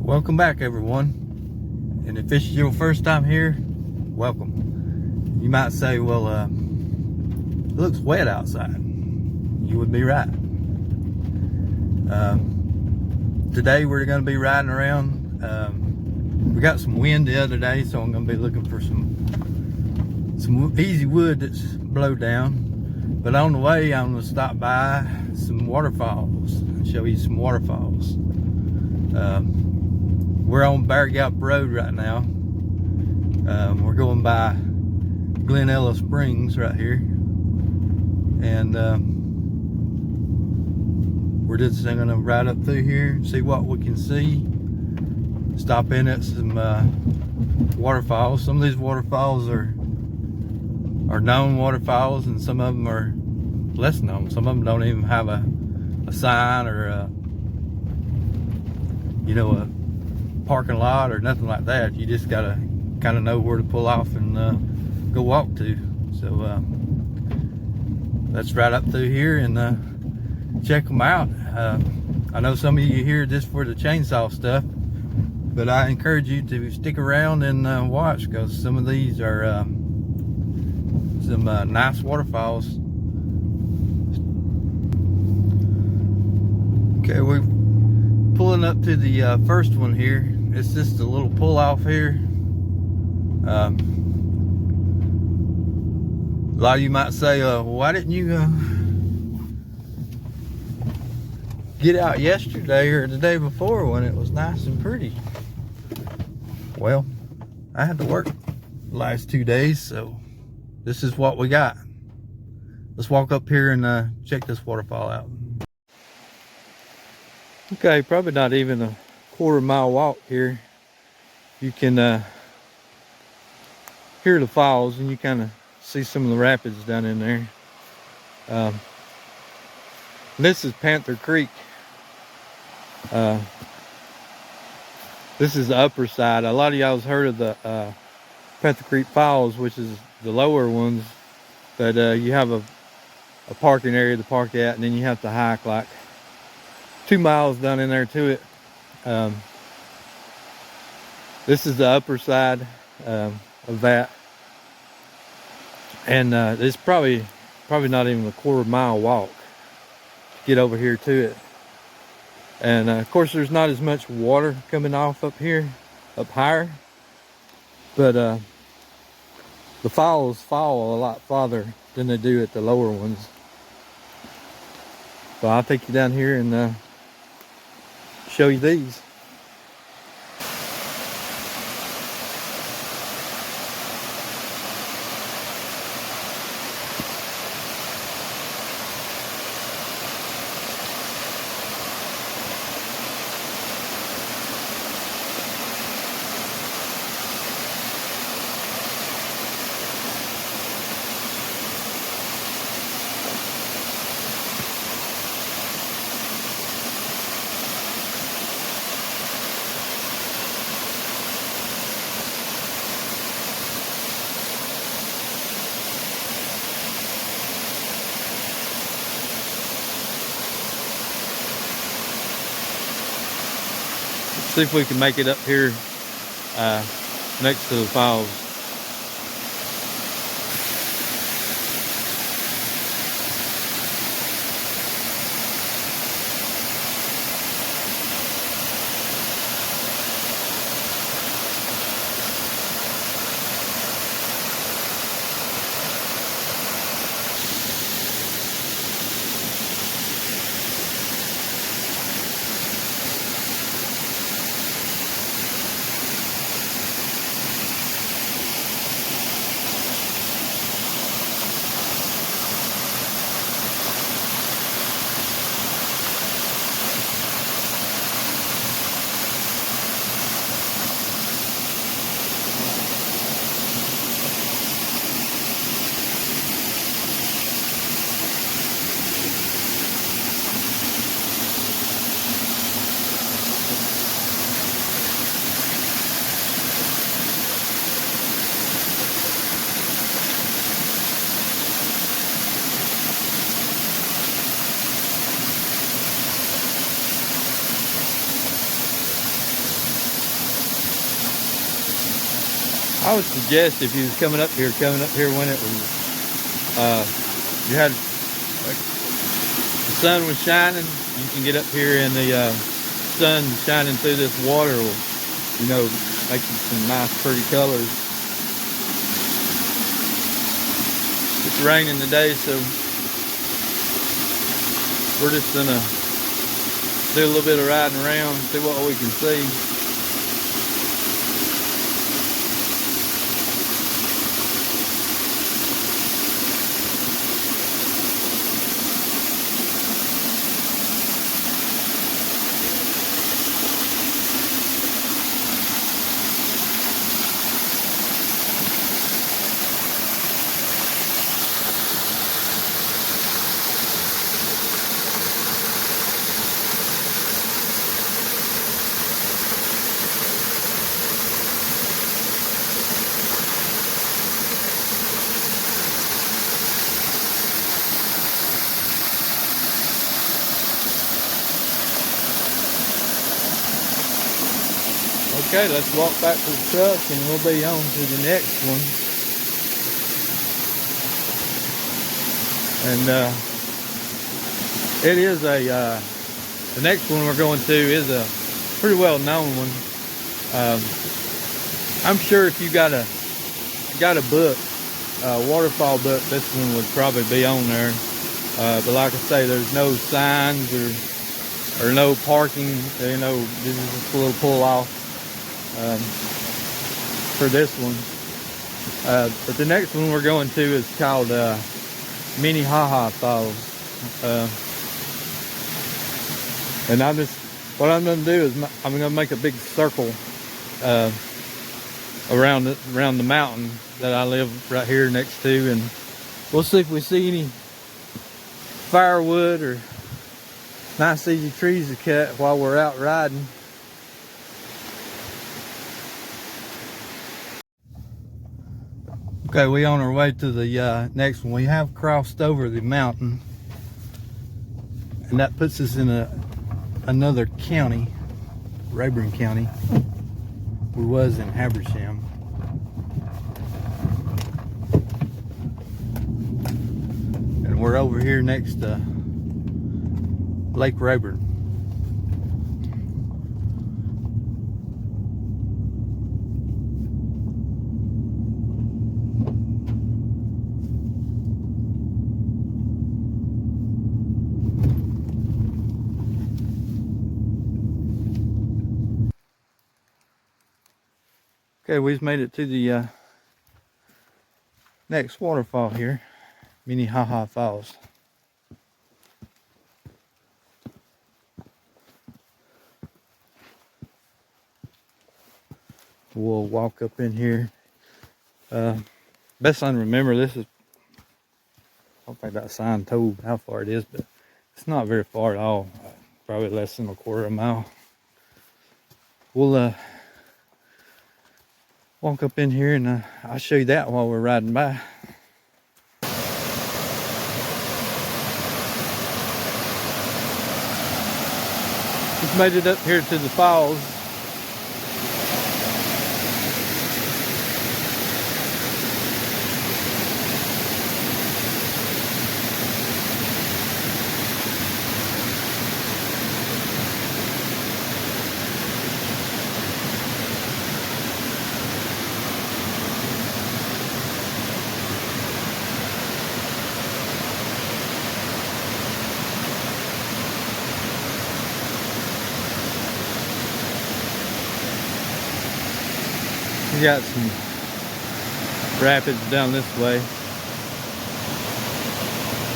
Welcome back, everyone. And if this is your first time here, welcome. You might say, well, it looks wet outside. You would be right. Today we're going to be riding around. We got some wind the other day, so I'm going to be looking for some easy wood that's blowed down. But on the way, I'm going to stop by some waterfalls and show you some waterfalls. We're on Bear Gap Road right now. We're going by Glen Ella Springs right here, and we're just going to ride up through here and see what we can see. Stop in at some waterfalls. Some of these waterfalls are known waterfalls, and some of them are less known. Some of them don't even have a sign or a parking lot or nothing like that. You just gotta kind of know where to pull off and go walk to. So let's ride up through here and check them out. I know some of you here just for the chainsaw stuff, but I encourage you to stick around and watch, because some of these are some nice waterfalls. Okay, we're pulling up to the first one here. It's just a little pull off here. A lot of you might say, why didn't you get out yesterday or the day before when it was nice and pretty? Well, I had to work the last 2 days, so this is what we got. Let's walk up here and check this waterfall out. Okay, probably not even a quarter-mile walk here. You can hear the falls, and you kind of see some of the rapids down in there. This is Panther Creek. This is the upper side. A lot of y'all's heard of the Panther Creek Falls, which is the lower ones, but you have a parking area to park at, and then you have to hike like 2 miles down in there to it. This is the upper side of that, and it's probably not even a quarter-mile walk to get over here to it. And of course, there's not as much water coming off up here, up higher, but the falls fall a lot farther than they do at the lower ones. So I'll take you down here and show you these. See if we can make it up here next to the falls. I would suggest if you was coming up here when it was, you had, like, the sun was shining, you can get up here and the sun shining through this water will, you know, make some nice pretty colors. It's raining today, so we're just gonna do a little bit of riding around, see what we can see. Okay, let's walk back to the truck and we'll be on to the next one. And it is the next one we're going to is a pretty well known one. I'm sure if you got a book, waterfall book, this one would probably be on there. But like I say, there's no signs or no parking. You know, this is just a little pull off for this one. But the next one we're going to is called Minnehaha Falls. And what I'm going to do is I'm going to make a big circle around the mountain that I live right here next to, and we'll see if we see any firewood or nice easy trees to cut while we're out riding. Okay, we on our way to the next one. We have crossed over the mountain, and that puts us in another county, Rayburn County. We was in Habersham. And we're over here next to Lake Rayburn. Okay, we've made it to the next waterfall here, Minnehaha Falls. We'll walk up in here. Best I can remember, this is, I don't think that sign told how far it is, but it's not very far at all. Probably less than a quarter of a mile. We'll walk up in here and I'll show you that while we're riding by. Just made it up here to the falls. We got some rapids down this way,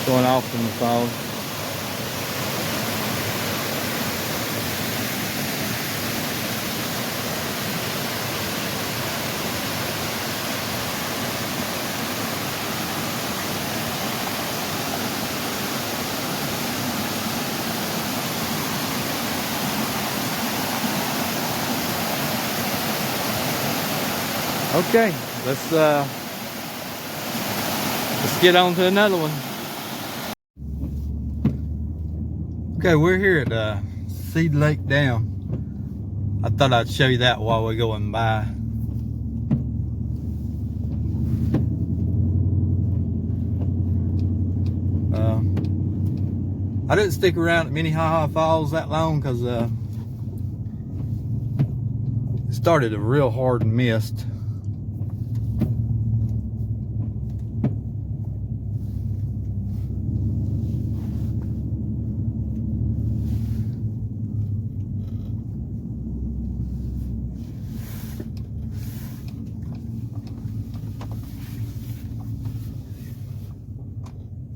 going off from the falls. Okay, let's get on to another one. Okay, we're here at Seed Lake Dam. I thought I'd show you that while we're going by. I didn't stick around at Minnehaha Falls that long because it started a real hard mist.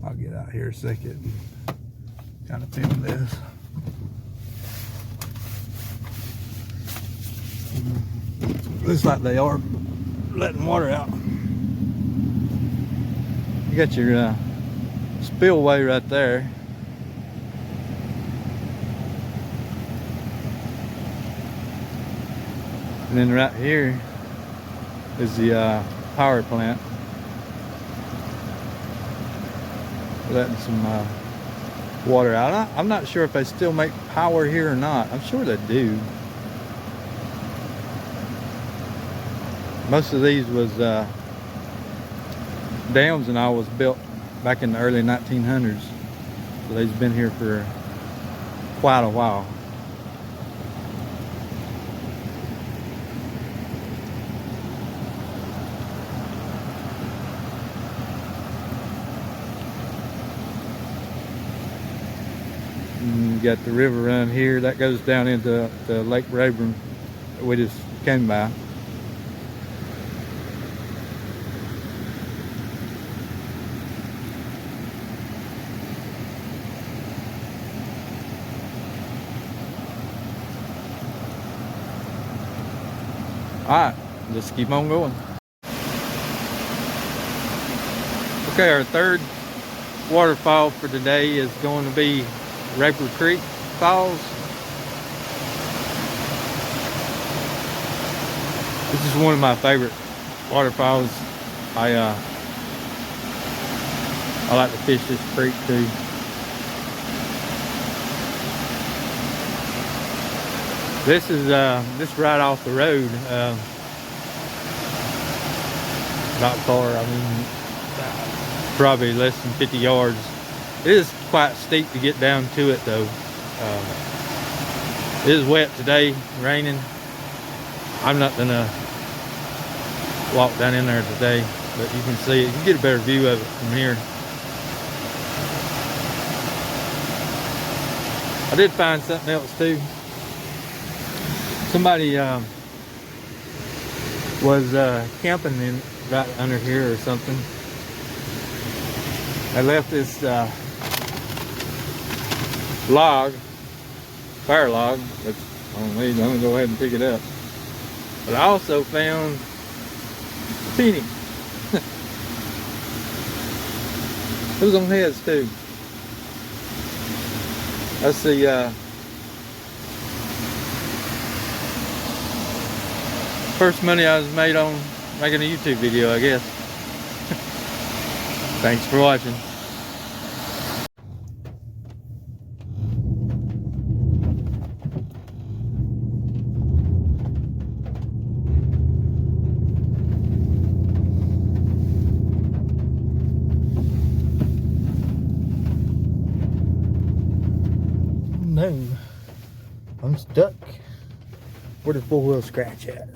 I'll get out here a second and kind of film this. Looks like they are letting water out. You got your spillway right there. And then right here is the power plant. Letting some water out. I'm not sure if they still make power here or not. I'm sure they do. Most of these was dams and all was built back in the early 1900s. So they've been here for quite a while. And you got the river run here that goes down into the Lake Rayburn that we just came by. Alright, let's keep on going. Okay, our third waterfall for today is going to be Panther Creek Falls. This is one of my favorite waterfalls. I like to fish this creek too. This is this right off the road. Not far. I mean, probably less than 50 yards. It is quite steep to get down to it though. It is wet today, raining. I'm not gonna walk down in there today, but you can see it. You can get a better view of it from here. I did find something else too. Somebody was camping in right under here or something. I left this log, fire log, which I'm gonna go ahead and pick it up. But I also found teeny. Those on heads too. That's the first money I was made on making a YouTube video, I guess. Thanks for watching. No, I'm stuck. Where the 4-wheel scratch at?